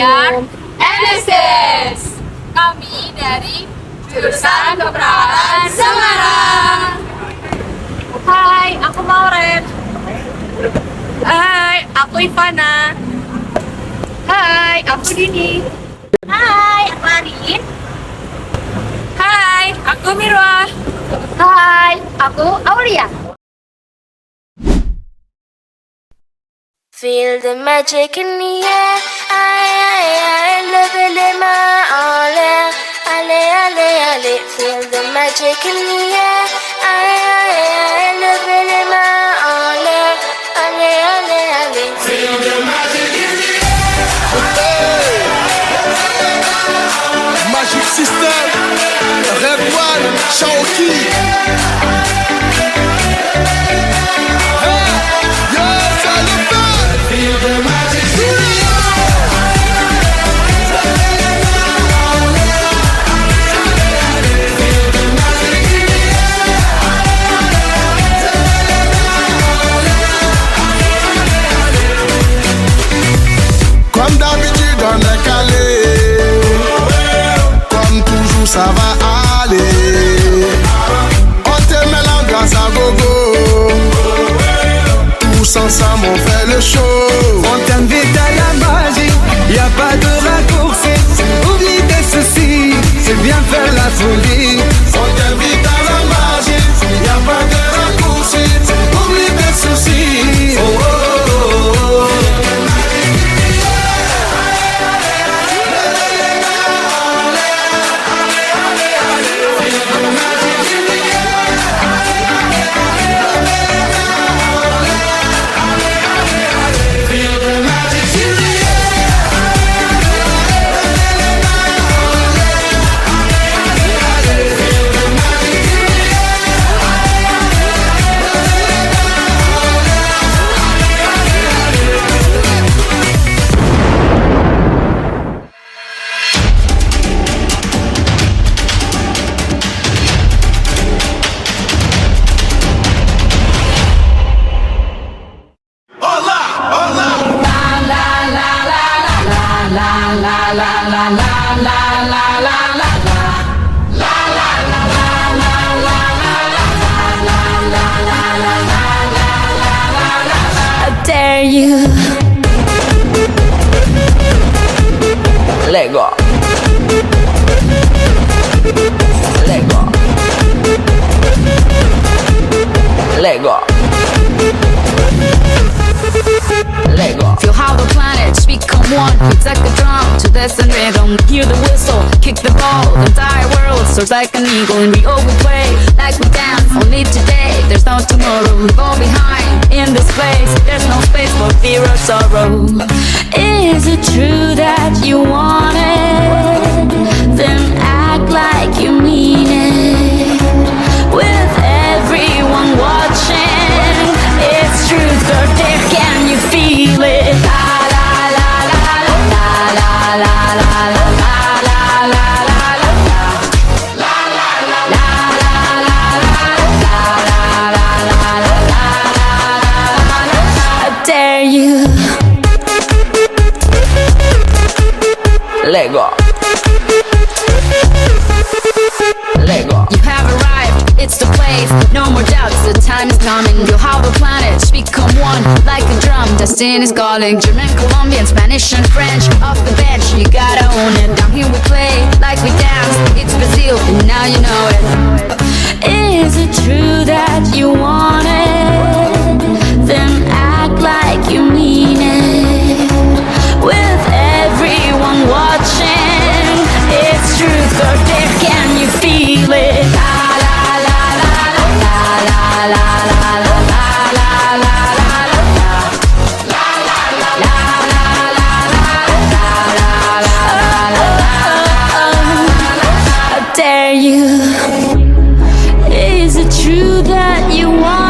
are NSS. Kami dari Jurusan Keperawatan Semarang. Hai, aku Maurren. Hai, aku Ivana. Hai, aku Dini. Hai, aku Arin. Hai, aku Mirwa. Hai, aku Aulia. Feel the magic in the air, I love it in my all air, ale. Feel the magic in the air, I love it in my all air, ale. Feel the magic in the air. Magic System, Red One, Shaoki. Comme d'habitude on est calé, comme toujours ça va aller. On te met l'ambiance à gogo, tous ensemble on fait le show. On t'invite à la magie, y a pas de raccourci. Oublie tes soucis, c'est bien faire la folie. On t'invite à la magie, y a pas de raccourci. Oublie tes soucis. Oh, oh, oh, oh. Dare you. Lego. Feel how the planets become one. It's like a drum to this and rhythm. Hear the whistle, kick the ball. The entire world soars like an eagle. And we all we play like we dance. Only today, there's no tomorrow. We fall behind in this place. There's no space for fear or sorrow. Is it true that you want it? Then act like you mean it. With everyone watching, it's truth or dare. Can you feel it? La la la la la la la la la la la la. I dare you. Lego. You have arrived, it's the place. No more doubts, the time is coming. Feel how the planets become one, like a drum. Destiny's calling. German, Colombian, Spanish and French. Off the bench, you gotta own it. Down here we play like we dance. It's Brazil, and now you know it. Is it true that you want it? Then act like you mean it. With everyone watching, it's truth or dare. Can you feel it? La la la la la la la la la la la I dare you. Is it true that you want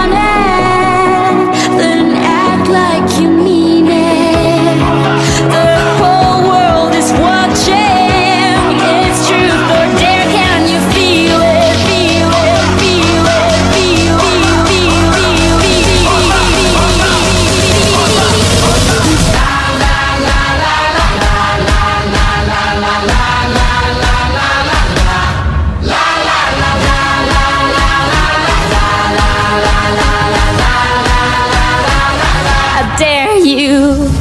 you.